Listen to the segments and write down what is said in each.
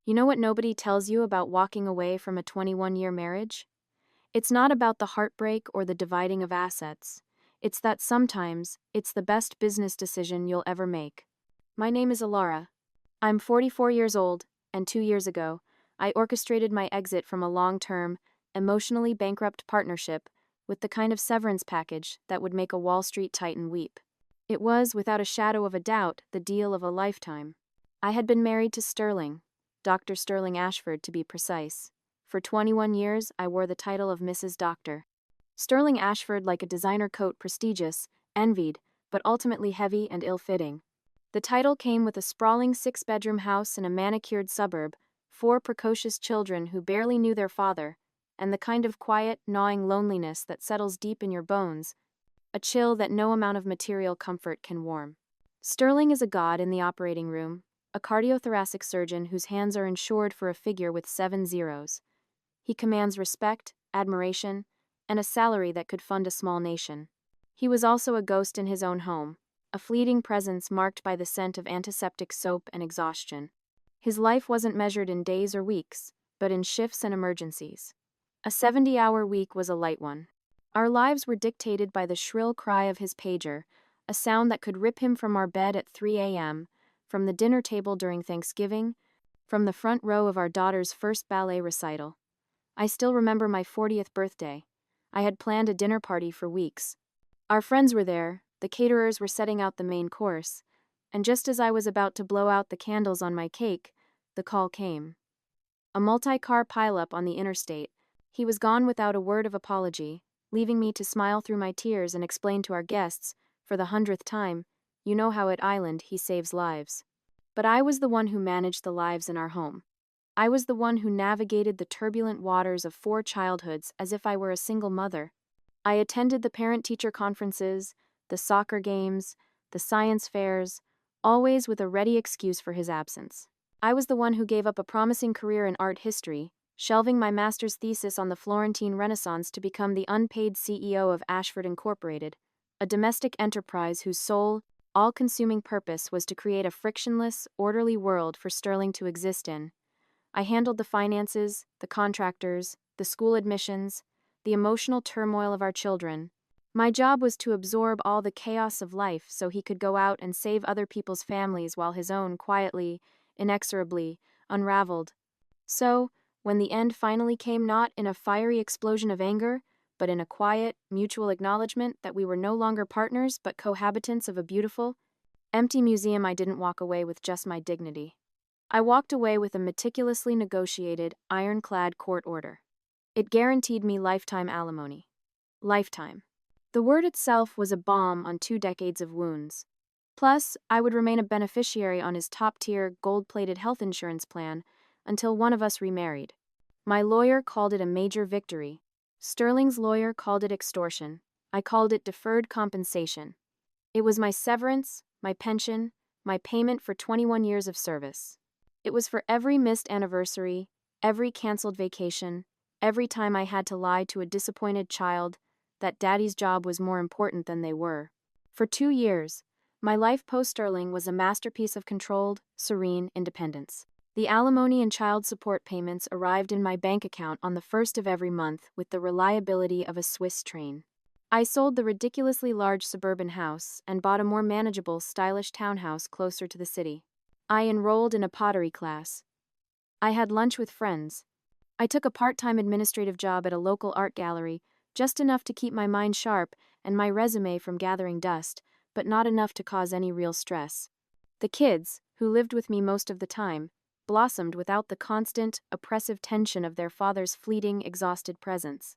You know what nobody tells you about walking away from a 21-year marriage? It's not about the heartbreak or the dividing of assets. It's that sometimes it's the best business decision you'll ever make. My name is Alara. I'm 44 years old, and 2 years ago, I orchestrated my exit from a long-term, emotionally bankrupt partnership with the kind of severance package that would make a Wall Street titan weep. It was, without a shadow of a doubt, the deal of a lifetime. I had been married to Sterling, Dr. Sterling Ashford to be precise. For 21 years, I wore the title of Mrs. Doctor. Sterling Ashford, like a designer coat, prestigious, envied, but ultimately heavy and ill-fitting. The title came with a sprawling 6-bedroom house in a manicured suburb, 4 precocious children who barely knew their father, and the kind of quiet, gnawing loneliness that settles deep in your bones, a chill that no amount of material comfort can warm. Sterling is a god in the operating room, a cardiothoracic surgeon whose hands are insured for a figure with 7 zeros. He commands respect, admiration, and a salary that could fund a small nation. He was also a ghost in his own home, a fleeting presence marked by the scent of antiseptic soap and exhaustion. His life wasn't measured in days or weeks, but in shifts and emergencies. A 70-hour week was a light one. Our lives were dictated by the shrill cry of his pager, a sound that could rip him from our bed at 3 a.m., from the dinner table during Thanksgiving, from the front row of our daughter's first ballet recital. I still remember my 40th birthday. I had planned a dinner party for weeks. Our friends were there, the caterers were setting out the main course, and just as I was about to blow out the candles on my cake, the call came. A multi-car pileup on the interstate. He was gone without a word of apology, leaving me to smile through my tears and explain to our guests, for the 100th time, you know how at Island he saves lives. But I was the one who managed the lives in our home. I was the one who navigated the turbulent waters of 4 childhoods as if I were a single mother. I attended the parent-teacher conferences, the soccer games, the science fairs, always with a ready excuse for his absence. I was the one who gave up a promising career in art history, shelving my master's thesis on the Florentine Renaissance to become the unpaid CEO of Ashford Incorporated, a domestic enterprise whose sole, all-consuming purpose was to create a frictionless, orderly world for Sterling to exist in. I handled the finances, the contractors, the school admissions, the emotional turmoil of our children. My job was to absorb all the chaos of life so he could go out and save other people's families while his own quietly, inexorably, unraveled. So, when the end finally came, not in a fiery explosion of anger, but in a quiet, mutual acknowledgement that we were no longer partners but cohabitants of a beautiful, empty museum, I didn't walk away with just my dignity. I walked away with a meticulously negotiated, ironclad court order. It guaranteed me lifetime alimony. Lifetime. The word itself was a balm on 2 decades of wounds. Plus, I would remain a beneficiary on his top-tier, gold-plated health insurance plan until one of us remarried. My lawyer called it a major victory. Sterling's lawyer called it extortion. I called it deferred compensation. It was my severance, my pension, my payment for 21 years of service. It was for every missed anniversary, every canceled vacation, every time I had to lie to a disappointed child that daddy's job was more important than they were. For 2 years, my life post-Sterling was a masterpiece of controlled, serene independence. The alimony and child support payments arrived in my bank account on the 1st of every month with the reliability of a Swiss train. I sold the ridiculously large suburban house and bought a more manageable, stylish townhouse closer to the city. I enrolled in a pottery class. I had lunch with friends. I took a part-time administrative job at a local art gallery, just enough to keep my mind sharp and my resume from gathering dust, but not enough to cause any real stress. The kids, who lived with me most of the time, blossomed without the constant, oppressive tension of their father's fleeting, exhausted presence.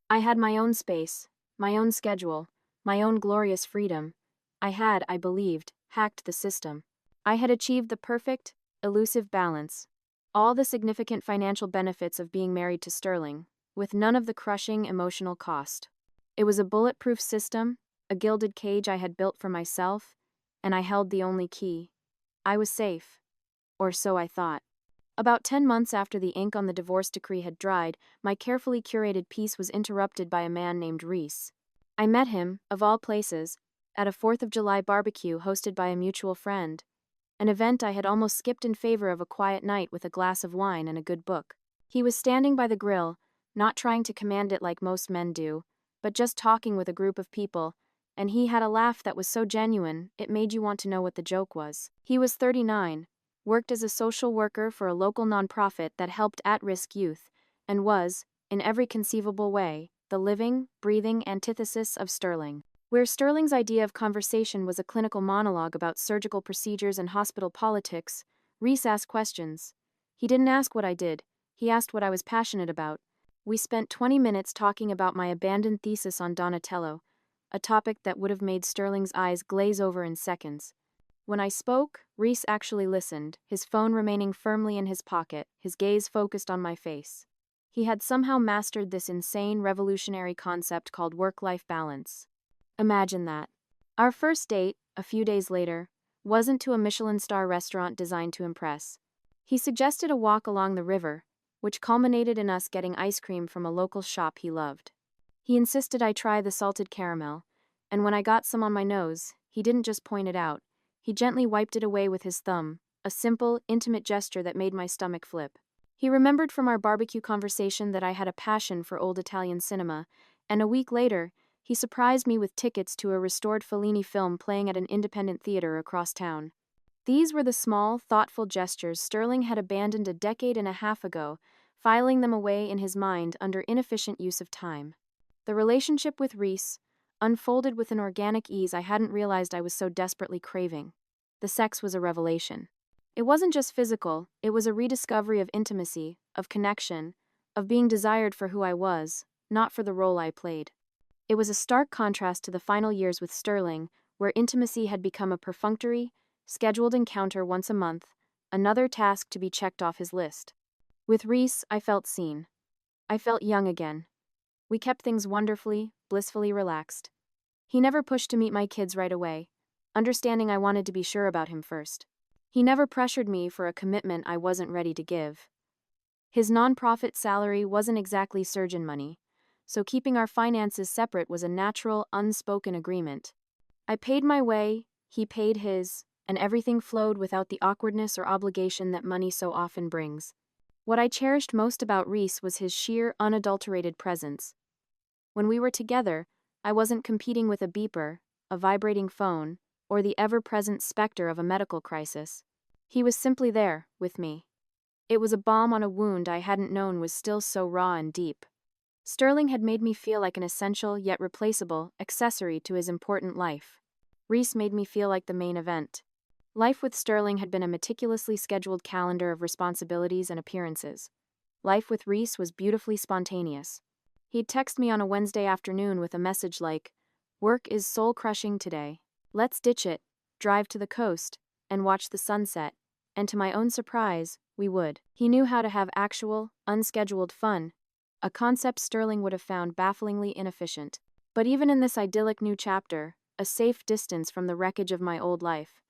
I had my own space, my own schedule, my own glorious freedom. I had, I believed, hacked the system. I had achieved the perfect, elusive balance. All the significant financial benefits of being married to Sterling, with none of the crushing emotional cost. It was a bulletproof system, a gilded cage I had built for myself, and I held the only key. I was safe. Or so I thought. About 10 months after the ink on the divorce decree had dried, my carefully curated peace was interrupted by a man named Reese. I met him, of all places, at a 4th of July barbecue hosted by a mutual friend. an event I had almost skipped in favor of a quiet night with a glass of wine and a good book. He was standing by the grill, not trying to command it like most men do, but just talking with a group of people, and he had a laugh that was so genuine, it made you want to know what the joke was. He was 39, worked as a social worker for a local nonprofit that helped at-risk youth, and was, in every conceivable way, the living, breathing antithesis of Sterling. Where Sterling's idea of conversation was a clinical monologue about surgical procedures and hospital politics, Reese asked questions. He didn't ask what I did, he asked what I was passionate about. We spent 20 minutes talking about my abandoned thesis on Donatello, a topic that would have made Sterling's eyes glaze over in seconds. When I spoke, Reese actually listened, his phone remaining firmly in his pocket, his gaze focused on my face. He had somehow mastered this insane, revolutionary concept called work-life balance. Imagine that. Our first date, a few days later, wasn't to a Michelin star restaurant designed to impress. He suggested a walk along the river, which culminated in us getting ice cream from a local shop he loved. He insisted I try the salted caramel, and when I got some on my nose, he didn't just point it out, he gently wiped it away with his thumb, a simple, intimate gesture that made my stomach flip. He remembered from our barbecue conversation that I had a passion for old Italian cinema, and a week later, he surprised me with tickets to a restored Fellini film playing at an independent theater across town. These were the small, thoughtful gestures Sterling had abandoned a decade and a half ago, filing them away in his mind under inefficient use of time. The relationship with Reese unfolded with an organic ease I hadn't realized I was so desperately craving. The sex was a revelation. It wasn't just physical, it was a rediscovery of intimacy, of connection, of being desired for who I was, not for the role I played. It was a stark contrast to the final years with Sterling, where intimacy had become a perfunctory, scheduled encounter once a month, another task to be checked off his list. With Reese, I felt seen. I felt young again. We kept things wonderfully, blissfully relaxed. He never pushed to meet my kids right away, understanding I wanted to be sure about him first. He never pressured me for a commitment I wasn't ready to give. His nonprofit salary wasn't exactly surgeon money, so keeping our finances separate was a natural, unspoken agreement. I paid my way, he paid his, and everything flowed without the awkwardness or obligation that money so often brings. What I cherished most about Reese was his sheer, unadulterated presence. When we were together, I wasn't competing with a beeper, a vibrating phone, or the ever-present specter of a medical crisis. He was simply there, with me. It was a balm on a wound I hadn't known was still so raw and deep. Sterling had made me feel like an essential yet replaceable accessory to his important life. Reese made me feel like the main event. Life with Sterling had been a meticulously scheduled calendar of responsibilities and appearances. Life with Reese was beautifully spontaneous. He'd text me on a Wednesday afternoon with a message like, "Work is soul-crushing today. Let's ditch it, drive to the coast, and watch the sunset." And to my own surprise, we would. He knew how to have actual, unscheduled fun, a concept Sterling would have found bafflingly inefficient. But even in this idyllic new chapter, a safe distance from the wreckage of my old life,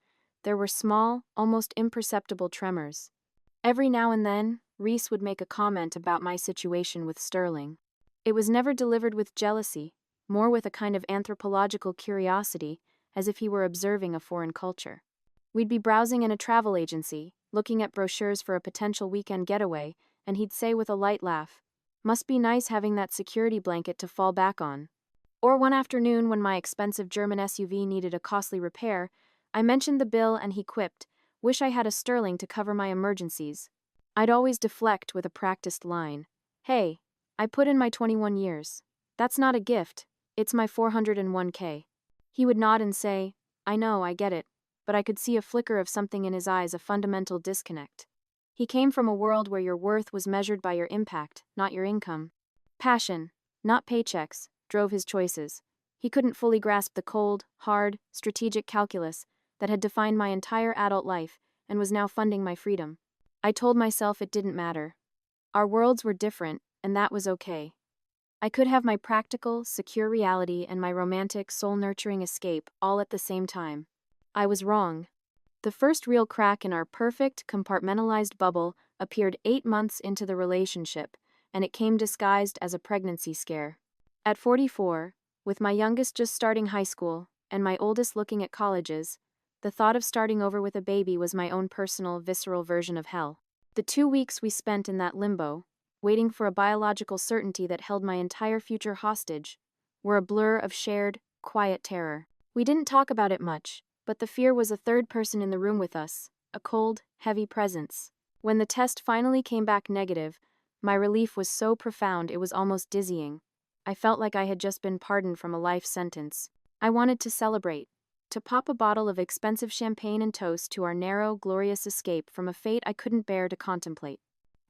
there were small, almost imperceptible tremors. Every now and then, Reese would make a comment about my situation with Sterling. It was never delivered with jealousy, more with a kind of anthropological curiosity, as if he were observing a foreign culture. We'd be browsing in a travel agency, looking at brochures for a potential weekend getaway, and he'd say with a light laugh, "Must be nice having that security blanket to fall back on." Or one afternoon when my expensive German SUV needed a costly repair, I mentioned the bill and he quipped, "Wish I had a Sterling to cover my emergencies." I'd always deflect with a practiced line, "Hey, I put in my 21 years. That's not a gift, it's my 401k. He would nod and say, "I know, I get it," but I could see a flicker of something in his eyes, a fundamental disconnect. He came from a world where your worth was measured by your impact, not your income. Passion, not paychecks, drove his choices. He couldn't fully grasp the cold, hard, strategic calculus that had defined my entire adult life and was now funding my freedom. I told myself it didn't matter. Our worlds were different, and that was okay. I could have my practical, secure reality and my romantic, soul-nurturing escape all at the same time. I was wrong. The first real crack in our perfect, compartmentalized bubble appeared 8 months into the relationship, and it came disguised as a pregnancy scare. At 44, with my youngest just starting high school, and my oldest looking at colleges, The thought of starting over with a baby was my own personal, visceral version of hell. The 2 weeks we spent in that limbo, waiting for a biological certainty that held my entire future hostage, were a blur of shared, quiet terror. We didn't talk about it much, but the fear was a third person in the room with us, a cold, heavy presence. When the test finally came back negative, my relief was so profound it was almost dizzying. I felt like I had just been pardoned from a life sentence. I wanted to celebrate, to pop a bottle of expensive champagne and toast to our narrow, glorious escape from a fate I couldn't bear to contemplate.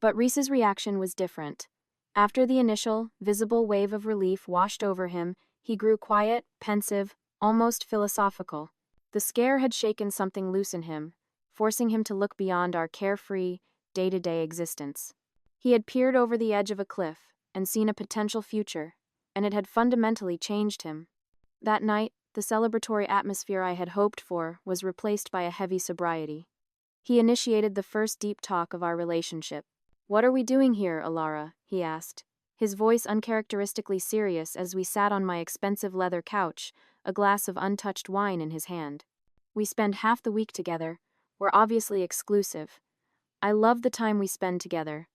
But Reese's reaction was different. After the initial, visible wave of relief washed over him, he grew quiet, pensive, almost philosophical. The scare had shaken something loose in him, forcing him to look beyond our carefree, day-to-day existence. He had peered over the edge of a cliff and seen a potential future, and it had fundamentally changed him. That night, the celebratory atmosphere I had hoped for was replaced by a heavy sobriety. He initiated the first deep talk of our relationship. "What are we doing here, Alara?" he asked, his voice uncharacteristically serious as we sat on my expensive leather couch, a glass of untouched wine in his hand. "We spend half the week together. We're obviously exclusive. I love the time we spend together.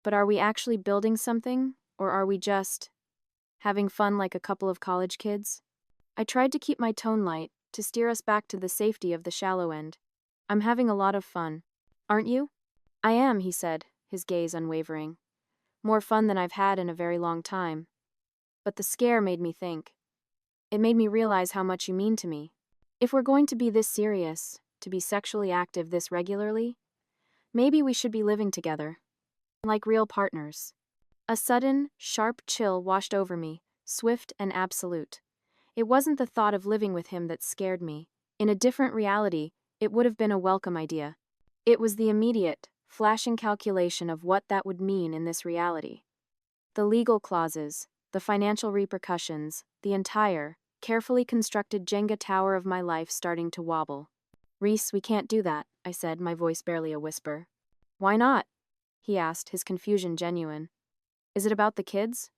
But are we actually building something, or are we just having fun like a couple of college kids?" I tried to keep my tone light, to steer us back to the safety of the shallow end. "I'm having a lot of fun. Aren't you?" "I am," he said, his gaze unwavering. "More fun than I've had in a very long time." But the scare made me think. It made me realize how much you mean to me. If we're going to be this serious, to be sexually active this regularly, maybe we should be living together. Like real partners. A sudden, sharp chill washed over me, swift and absolute. It wasn't the thought of living with him that scared me. In a different reality, it would have been a welcome idea. It was the immediate, flashing calculation of what that would mean in this reality. The legal clauses, the financial repercussions, the entire, carefully constructed Jenga tower of my life starting to wobble. "Reese, we can't do that," I said, my voice barely a whisper. "Why not?" he asked, his confusion genuine. "Is it about the kids?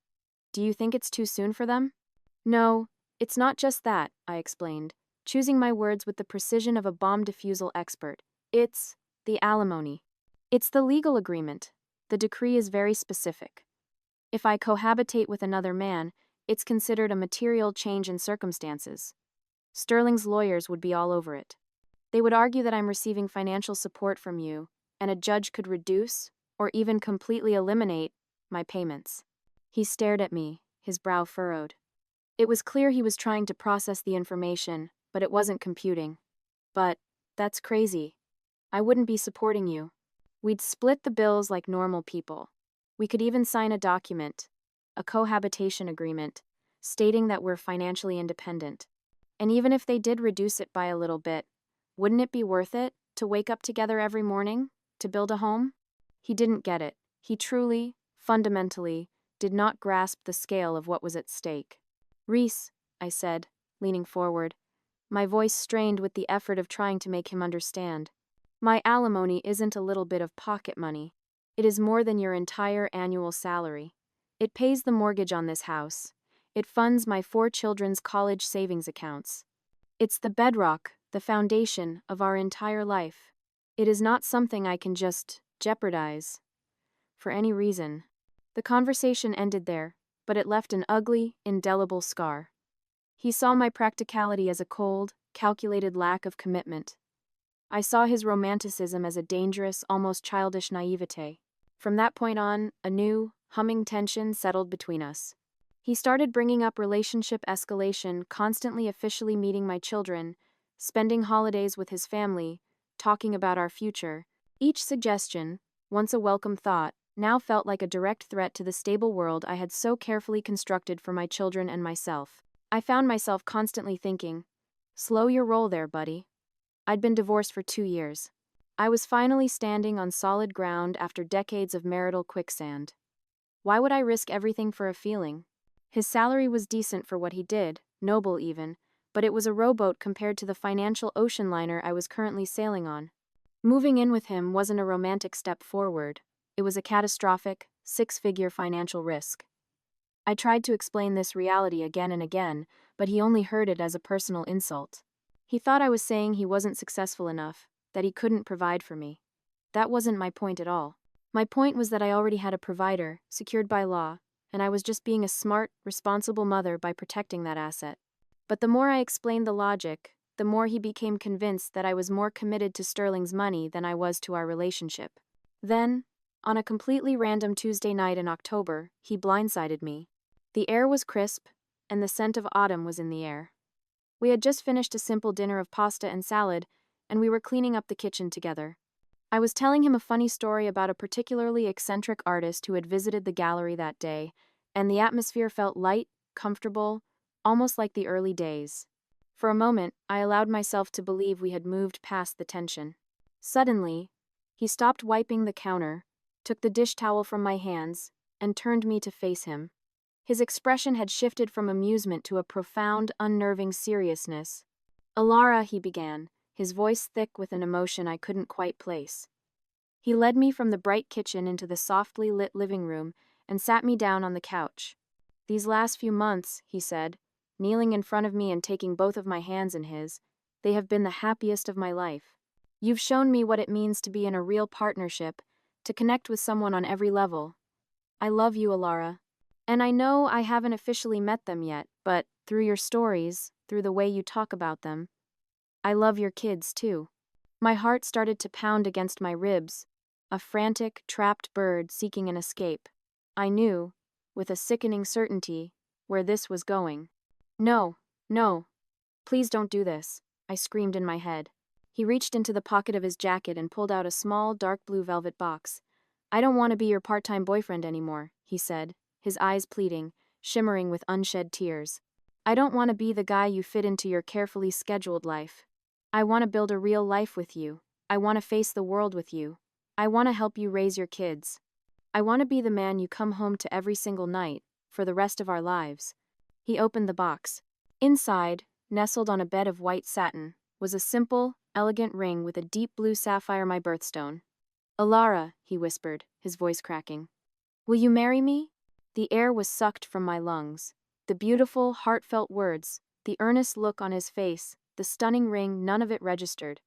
Do you think it's too soon for them?" "No, it's not just that," I explained, choosing my words with the precision of a bomb defusal expert. "It's the alimony. It's the legal agreement. The decree is very specific. If I cohabitate with another man, it's considered a material change in circumstances. Sterling's lawyers would be all over it. They would argue that I'm receiving financial support from you, and a judge could reduce, or even completely eliminate, my payments." He stared at me, his brow furrowed. It was clear he was trying to process the information, but it wasn't computing. "But that's crazy. I wouldn't be supporting you. We'd split the bills like normal people. We could even sign a document, a cohabitation agreement, stating that we're financially independent. And even if they did reduce it by a little bit, wouldn't it be worth it to wake up together every morning, to build a home?" He didn't get it. He truly, fundamentally, did not grasp the scale of what was at stake. "Reese," I said, leaning forward, my voice strained with the effort of trying to make him understand. "My alimony isn't a little bit of pocket money. It is more than your entire annual salary. It pays the mortgage on this house. It funds my 4 children's college savings accounts. It's the bedrock, the foundation of our entire life. It is not something I can just jeopardize for any reason." The conversation ended there, but it left an ugly, indelible scar. He saw my practicality as a cold, calculated lack of commitment. I saw his romanticism as a dangerous, almost childish naivete. From that point on, a new, humming tension settled between us. He started bringing up relationship escalation, constantly officially meeting my children, spending holidays with his family, talking about our future. Each suggestion, once a welcome thought, now felt like a direct threat to the stable world I had so carefully constructed for my children and myself. I found myself constantly thinking, "Slow your roll there, buddy." I'd been divorced for 2 years. I was finally standing on solid ground after decades of marital quicksand. Why would I risk everything for a feeling? His salary was decent for what he did, noble even, but it was a rowboat compared to the financial ocean liner I was currently sailing on. Moving in with him wasn't a romantic step forward. It was a catastrophic, 6-figure financial risk. I tried to explain this reality again and again, but he only heard it as a personal insult. He thought I was saying he wasn't successful enough, that he couldn't provide for me. That wasn't my point at all. My point was that I already had a provider, secured by law, and I was just being a smart, responsible mother by protecting that asset. But the more I explained the logic, the more he became convinced that I was more committed to Sterling's money than I was to our relationship. Then, on a completely random Tuesday night in October, he blindsided me. The air was crisp, and the scent of autumn was in the air. We had just finished a simple dinner of pasta and salad, and we were cleaning up the kitchen together. I was telling him a funny story about a particularly eccentric artist who had visited the gallery that day, and the atmosphere felt light, comfortable, almost like the early days. For a moment, I allowed myself to believe we had moved past the tension. Suddenly, he stopped wiping the counter, took the dish towel from my hands, and turned me to face him. His expression had shifted from amusement to a profound, unnerving seriousness. "Alara," he began, his voice thick with an emotion I couldn't quite place. He led me from the bright kitchen into the softly lit living room and sat me down on the couch. "These last few months," he said, kneeling in front of me and taking both of my hands in his, "they have been the happiest of my life. You've shown me what it means to be in a real partnership, to connect with someone on every level. I love you, Alara. And I know I haven't officially met them yet, but through your stories, through the way you talk about them, I love your kids too." My heart started to pound against my ribs, a frantic, trapped bird seeking an escape. I knew, with a sickening certainty, where this was going. "No, no, please don't do this," I screamed in my head. He reached into the pocket of his jacket and pulled out a small, dark blue velvet box. "I don't want to be your part-time boyfriend anymore," he said, his eyes pleading, shimmering with unshed tears. "I don't want to be the guy you fit into your carefully scheduled life. I want to build a real life with you. I want to face the world with you. I want to help you raise your kids. I want to be the man you come home to every single night, for the rest of our lives." He opened the box. Inside, nestled on a bed of white satin, was a simple, elegant ring with a deep blue sapphire, my birthstone. "Alara," he whispered, his voice cracking. "Will you marry me?" The air was sucked from my lungs. The beautiful, heartfelt words, the earnest look on his face, the stunning ring, none of it registered.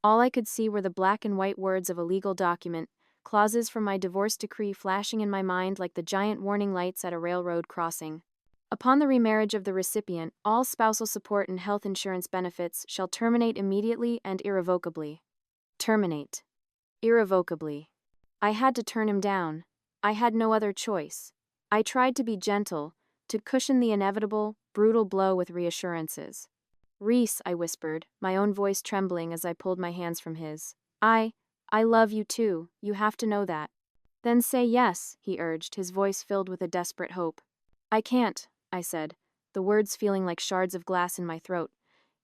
All I could see were the black and white words of a legal document, clauses from my divorce decree flashing in my mind like the giant warning lights at a railroad crossing. "Upon the remarriage of the recipient, all spousal support and health insurance benefits shall terminate immediately and irrevocably." Terminate. Irrevocably. I had to turn him down. I had no other choice. I tried to be gentle, to cushion the inevitable, brutal blow with reassurances. "Reese," I whispered, my own voice trembling as I pulled my hands from his. I love you too, you have to know that." "Then say yes," he urged, his voice filled with a desperate hope. "I can't," I said, the words feeling like shards of glass in my throat.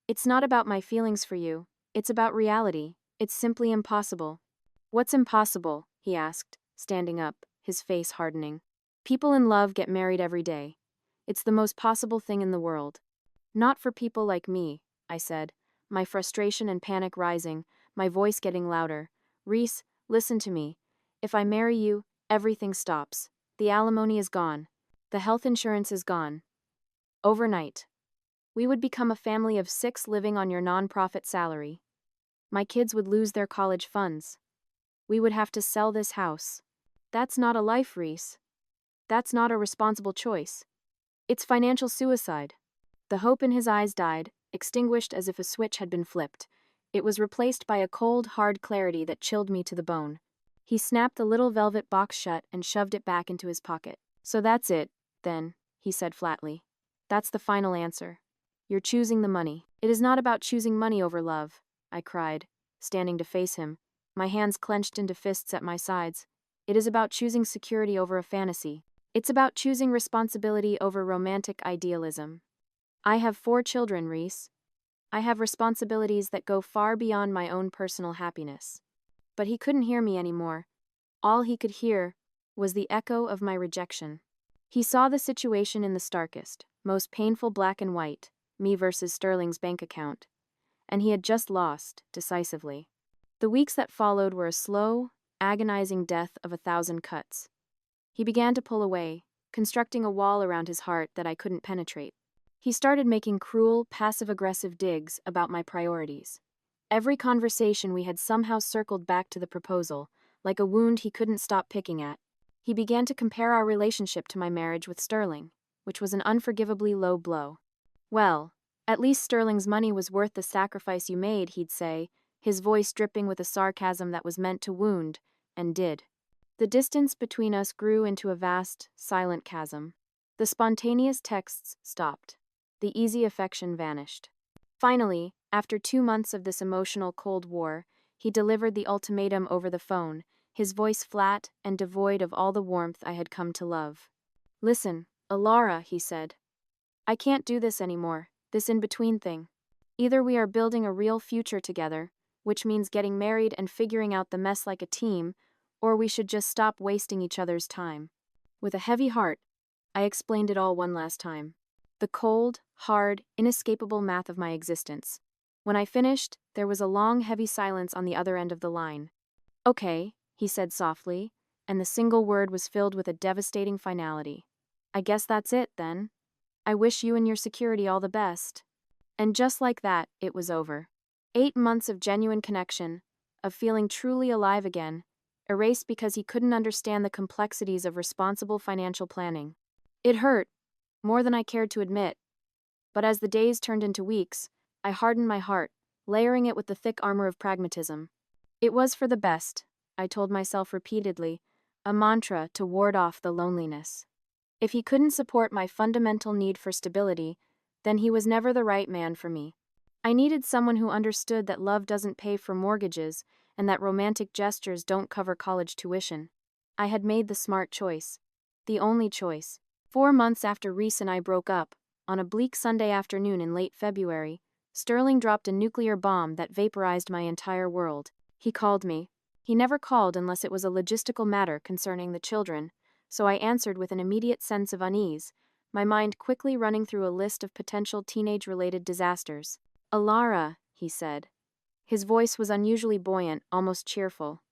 "It's not about my feelings for you, it's about reality. It's simply impossible." "What's impossible?" he asked, standing up, his face hardening. "People in love get married every day. It's the most possible thing in the world." "Not for people like me," I said, my frustration and panic rising, my voice getting louder. "Reese, listen to me. If I marry you, everything stops. The alimony is gone. The health insurance is gone. Overnight. We would become a family of 6 living on your non-profit salary. My kids would lose their college funds. We would have to sell this house. That's not a life, Reese. That's not a responsible choice. It's financial suicide." The hope in his eyes died, extinguished as if a switch had been flipped. It was replaced by a cold, hard clarity that chilled me to the bone. He snapped the little velvet box shut and shoved it back into his pocket. "So that's it, then," he said flatly. "That's the final answer. You're choosing the money." "It is not about choosing money over love," I cried, standing to face him, my hands clenched into fists at my sides. "It is about choosing security over a fantasy. It's about choosing responsibility over romantic idealism. I have 4 children, Reese. I have responsibilities that go far beyond my own personal happiness." But he couldn't hear me anymore. All he could hear was the echo of my rejection. He saw the situation in the starkest, most painful black and white, me versus Sterling's bank account. And he had just lost, decisively. The weeks that followed were a slow, agonizing death of 1,000 cuts. He began to pull away, constructing a wall around his heart that I couldn't penetrate. He started making cruel, passive-aggressive digs about my priorities. Every conversation we had somehow circled back to the proposal, like a wound he couldn't stop picking at. He began to compare our relationship to my marriage with Sterling, which was an unforgivably low blow. "Well, at least Sterling's money was worth the sacrifice you made," he'd say, his voice dripping with a sarcasm that was meant to wound, and did. The distance between us grew into a vast, silent chasm. The spontaneous texts stopped. The easy affection vanished. Finally, after 2 months of this emotional Cold War, he delivered the ultimatum over the phone, his voice flat and devoid of all the warmth I had come to love. "Listen, Alara," he said. "I can't do this anymore, this in-between thing. Either we are building a real future together, which means getting married and figuring out the mess like a team, or we should just stop wasting each other's time." With a heavy heart, I explained it all one last time. The cold, hard, inescapable math of my existence. When I finished, there was a long, heavy silence on the other end of the line. "Okay," he said softly, and the single word was filled with a devastating finality. "I guess that's it, then. I wish you and your security all the best." And just like that, it was over. 8 months of genuine connection, of feeling truly alive again, erased because he couldn't understand the complexities of responsible financial planning. It hurt, more than I cared to admit. But as the days turned into weeks, I hardened my heart, layering it with the thick armor of pragmatism. It was for the best, I told myself repeatedly, a mantra to ward off the loneliness. If he couldn't support my fundamental need for stability, then he was never the right man for me. I needed someone who understood that love doesn't pay for mortgages and that romantic gestures don't cover college tuition. I had made the smart choice. The only choice. 4 months after Reese and I broke up, on a bleak Sunday afternoon in late February, Sterling dropped a nuclear bomb that vaporized my entire world. He called me. He never called unless it was a logistical matter concerning the children, so I answered with an immediate sense of unease, my mind quickly running through a list of potential teenage-related disasters. "Alara," he said. His voice was unusually buoyant, almost cheerful.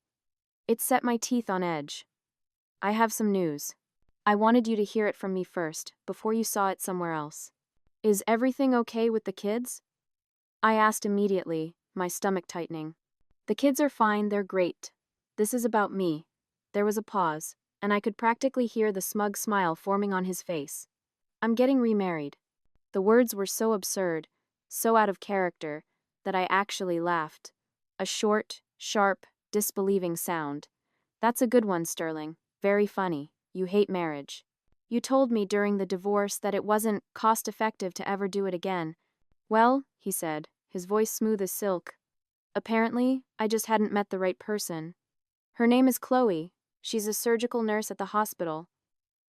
It set my teeth on edge. "I have some news. I wanted you to hear it from me first, before you saw it somewhere else." "Is everything okay with the kids?" I asked immediately, my stomach tightening. "The kids are fine, they're great. This is about me." There was a pause, and I could practically hear the smug smile forming on his face. "I'm getting remarried." The words were so absurd, so out of character, that I actually laughed. A short, sharp, disbelieving sound. "That's a good one, Sterling. Very funny. You hate marriage. You told me during the divorce that it wasn't cost-effective to ever do it again." "Well," he said, his voice smooth as silk, "apparently, I just hadn't met the right person. Her name is Chloe. She's a surgical nurse at the hospital.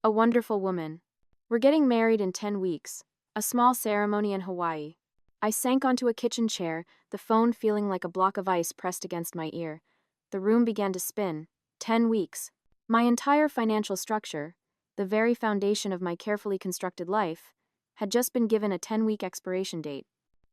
A wonderful woman. We're getting married in 10 weeks. A small ceremony in Hawaii." I sank onto a kitchen chair, the phone feeling like a block of ice pressed against my ear. The room began to spin. 10 weeks. My entire financial structure, the very foundation of my carefully constructed life, had just been given a 10-week expiration date.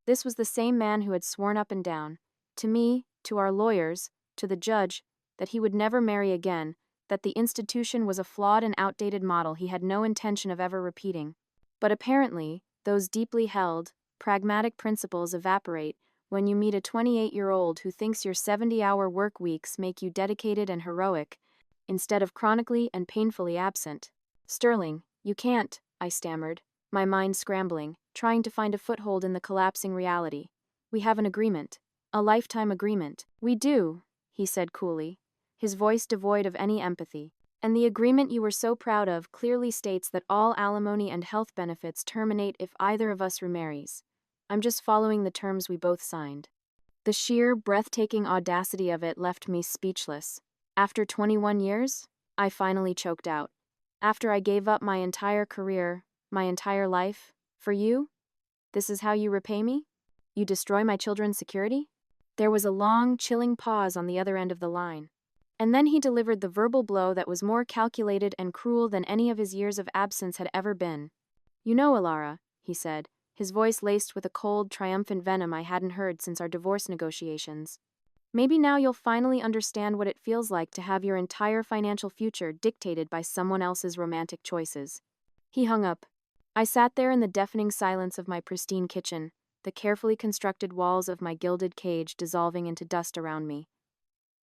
This was the same man who had sworn up and down, to me, to our lawyers, to the judge, that he would never marry again, that the institution was a flawed and outdated model he had no intention of ever repeating. But apparently, those deeply held, pragmatic principles evaporate when you meet a 28-year-old who thinks your 70-hour work weeks make you dedicated and heroic, instead of chronically and painfully absent. "Sterling, you can't," I stammered, my mind scrambling, trying to find a foothold in the collapsing reality. "We have an agreement. A lifetime agreement." "We do," he said coolly, his voice devoid of any empathy. "And the agreement you were so proud of clearly states that all alimony and health benefits terminate if either of us remarries. I'm just following the terms we both signed." The sheer, breathtaking audacity of it left me speechless. After 21 years, I finally choked out. "After I gave up my entire career, my entire life, for you? This is how you repay me? You destroy my children's security?" There was a long, chilling pause on the other end of the line. And then he delivered the verbal blow that was more calculated and cruel than any of his years of absence had ever been. "You know, Alara," he said, his voice laced with a cold, triumphant venom I hadn't heard since our divorce negotiations. "Maybe now you'll finally understand what it feels like to have your entire financial future dictated by someone else's romantic choices." He hung up. I sat there in the deafening silence of my pristine kitchen, the carefully constructed walls of my gilded cage dissolving into dust around me.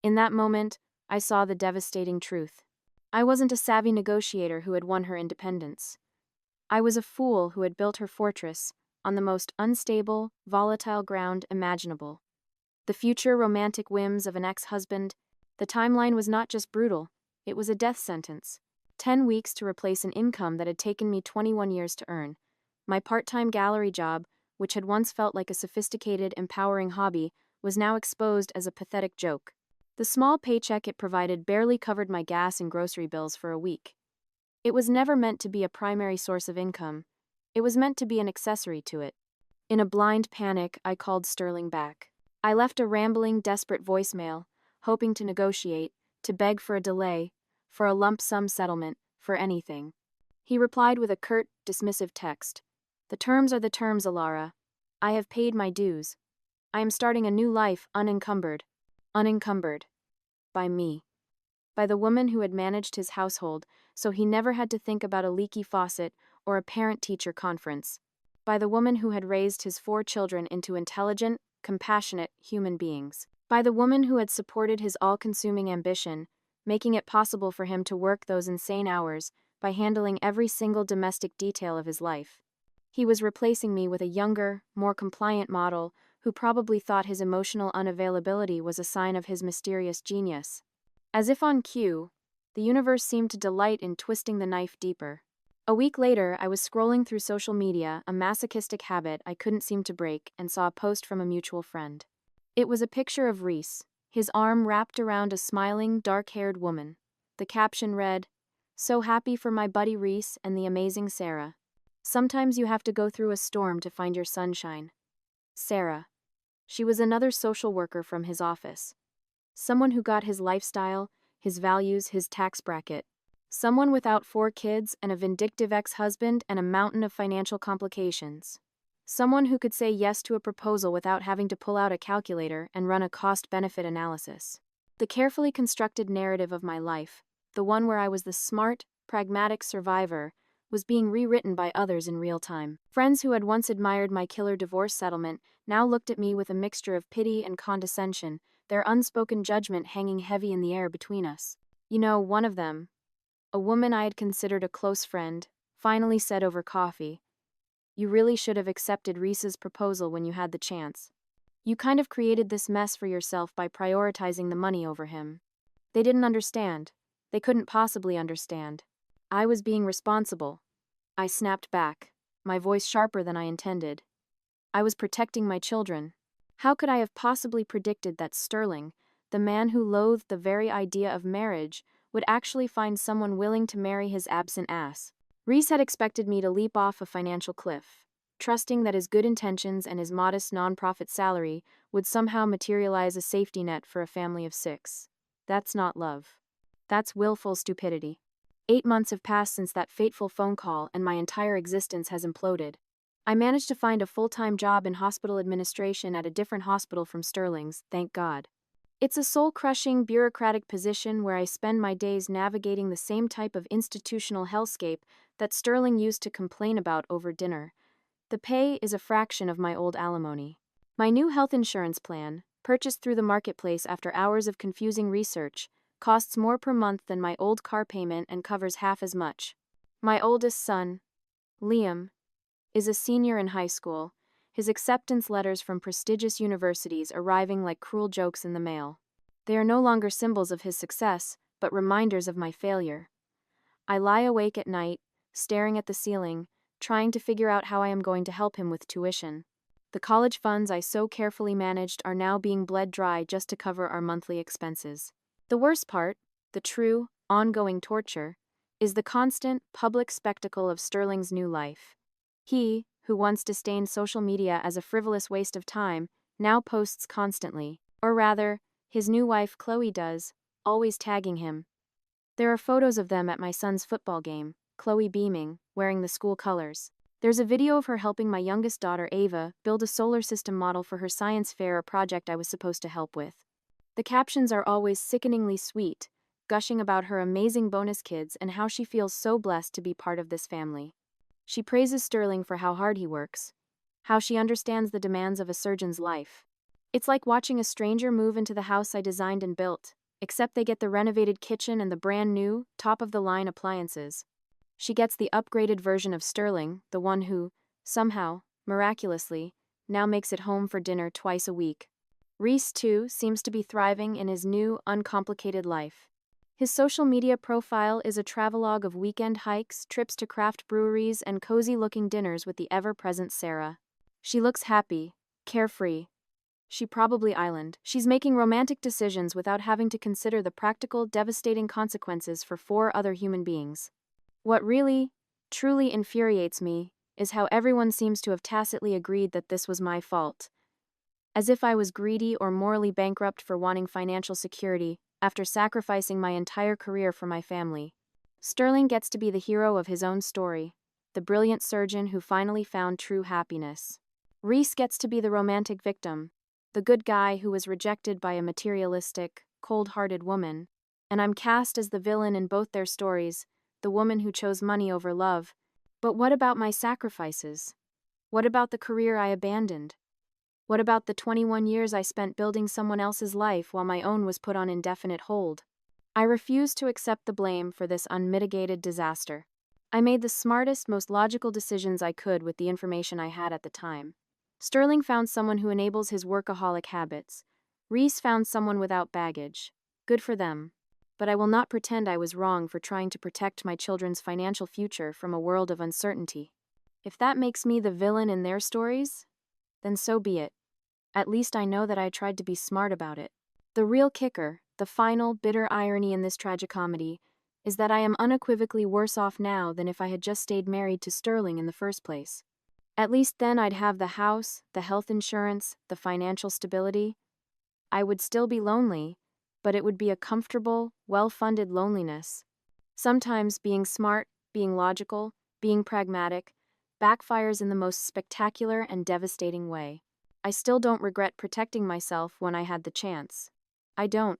In that moment, I saw the devastating truth. I wasn't a savvy negotiator who had won her independence. I was a fool who had built her fortress on the most unstable, volatile ground imaginable. The future romantic whims of an ex-husband, the timeline was not just brutal, it was a death sentence. 10 weeks to replace an income that had taken me 21 years to earn. My part-time gallery job, which had once felt like a sophisticated, empowering hobby, was now exposed as a pathetic joke. The small paycheck it provided barely covered my gas and grocery bills for a week. It was never meant to be a primary source of income. It was meant to be an accessory to it. In a blind panic, I called Sterling back. I left a rambling, desperate voicemail, hoping to negotiate, to beg for a delay, for a lump sum settlement, for anything. He replied with a curt, dismissive text. "The terms are the terms, Alara. I have paid my dues. I am starting a new life unencumbered. Unencumbered. By me. By the woman who had managed his household, so he never had to think about a leaky faucet or a parent-teacher conference. By the woman who had raised his 4 children into intelligent, compassionate human beings. By the woman who had supported his all-consuming ambition, making it possible for him to work those insane hours by handling every single domestic detail of his life. He was replacing me with a younger, more compliant model who probably thought his emotional unavailability was a sign of his mysterious genius. As if on cue, the universe seemed to delight in twisting the knife deeper. A week later, I was scrolling through social media, a masochistic habit I couldn't seem to break, and saw a post from a mutual friend. It was a picture of Reese, his arm wrapped around a smiling, dark-haired woman. The caption read, "So happy for my buddy Reese and the amazing Sarah. Sometimes you have to go through a storm to find your sunshine." Sarah. She was another social worker from his office. Someone who got his lifestyle, his values, his tax bracket. Someone without 4 kids and a vindictive ex-husband and a mountain of financial complications. Someone who could say yes to a proposal without having to pull out a calculator and run a cost-benefit analysis. The carefully constructed narrative of my life, the one where I was the smart, pragmatic survivor, was being rewritten by others in real time. Friends who had once admired my killer divorce settlement now looked at me with a mixture of pity and condescension, their unspoken judgment hanging heavy in the air between us. You know, one of them, a woman I had considered a close friend, finally said over coffee, "You really should have accepted Reese's proposal when you had the chance. You kind of created this mess for yourself by prioritizing the money over him." They didn't understand. They couldn't possibly understand. I was being responsible. I snapped back, my voice sharper than I intended. I was protecting my children. How could I have possibly predicted that Sterling, the man who loathed the very idea of marriage, would actually find someone willing to marry his absent ass? Reese had expected me to leap off a financial cliff, trusting that his good intentions and his modest non-profit salary would somehow materialize a safety net for a family of 6. That's not love. That's willful stupidity. 8 months have passed since that fateful phone call, and my entire existence has imploded. I managed to find a full-time job in hospital administration at a different hospital from Sterling's, thank God. It's a soul-crushing, bureaucratic position where I spend my days navigating the same type of institutional hellscape that Sterling used to complain about over dinner. The pay is a fraction of my old alimony. My new health insurance plan, purchased through the marketplace after hours of confusing research, costs more per month than my old car payment and covers half as much. My oldest son, Liam, is a senior in high school, his acceptance letters from prestigious universities arriving like cruel jokes in the mail. They are no longer symbols of his success, but reminders of my failure. I lie awake at night, staring at the ceiling, trying to figure out how I am going to help him with tuition. The college funds I so carefully managed are now being bled dry just to cover our monthly expenses. The worst part, the true, ongoing torture, is the constant, public spectacle of Sterling's new life. He, who once disdained social media as a frivolous waste of time, now posts constantly, or rather, his new wife Chloe does, always tagging him. There are photos of them at my son's football game, Chloe beaming, wearing the school colors. There's a video of her helping my youngest daughter Ava build a solar system model for her science fair project I was supposed to help with. The captions are always sickeningly sweet, gushing about her amazing bonus kids and how she feels so blessed to be part of this family. She praises Sterling for how hard he works, how she understands the demands of a surgeon's life. It's like watching a stranger move into the house I designed and built, except they get the renovated kitchen and the brand new, top-of-the-line appliances. She gets the upgraded version of Sterling, the one who, somehow, miraculously, now makes it home for dinner twice a week. Reese, too, seems to be thriving in his new, uncomplicated life. His social media profile is a travelogue of weekend hikes, trips to craft breweries, and cozy-looking dinners with the ever-present Sarah. She looks happy, carefree. She probably island. She's making romantic decisions without having to consider the practical, devastating consequences for 4 other human beings. What really, truly infuriates me is how everyone seems to have tacitly agreed that this was my fault. As if I was greedy or morally bankrupt for wanting financial security after sacrificing my entire career for my family. Sterling gets to be the hero of his own story, the brilliant surgeon who finally found true happiness. Reese gets to be the romantic victim, the good guy who was rejected by a materialistic, cold-hearted woman, and I'm cast as the villain in both their stories, the woman who chose money over love. But what about my sacrifices? What about the career I abandoned? What about the 21 years I spent building someone else's life while my own was put on indefinite hold? I refuse to accept the blame for this unmitigated disaster. I made the smartest, most logical decisions I could with the information I had at the time. Sterling found someone who enables his workaholic habits. Reese found someone without baggage. Good for them. But I will not pretend I was wrong for trying to protect my children's financial future from a world of uncertainty. If that makes me the villain in their stories, then so be it. At least I know that I tried to be smart about it. The real kicker, the final, bitter irony in this tragicomedy, is that I am unequivocally worse off now than if I had just stayed married to Sterling in the first place. At least then I'd have the house, the health insurance, the financial stability. I would still be lonely, but it would be a comfortable, well-funded loneliness. Sometimes being smart, being logical, being pragmatic, backfires in the most spectacular and devastating way. I still don't regret protecting myself when I had the chance. I don't.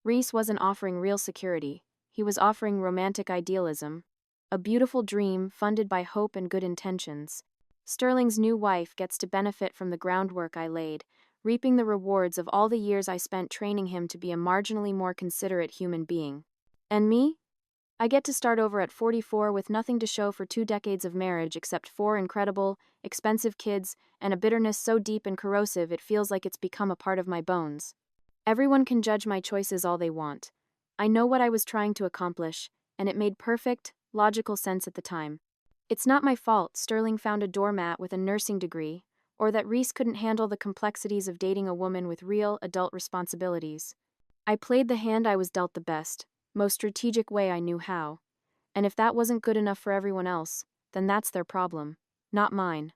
Reese wasn't offering real security. He was offering romantic idealism. A beautiful dream funded by hope and good intentions. Sterling's new wife gets to benefit from the groundwork I laid, reaping the rewards of all the years I spent training him to be a marginally more considerate human being. And me? I get to start over at 44 with nothing to show for 2 decades of marriage except 4 incredible, expensive kids and a bitterness so deep and corrosive it feels like it's become a part of my bones. Everyone can judge my choices all they want. I know what I was trying to accomplish, and it made perfect, logical sense at the time. It's not my fault Sterling found a doormat with a nursing degree, or that Reese couldn't handle the complexities of dating a woman with real, adult responsibilities. I played the hand I was dealt the best, most strategic way I knew how. And if that wasn't good enough for everyone else, then that's their problem, not mine.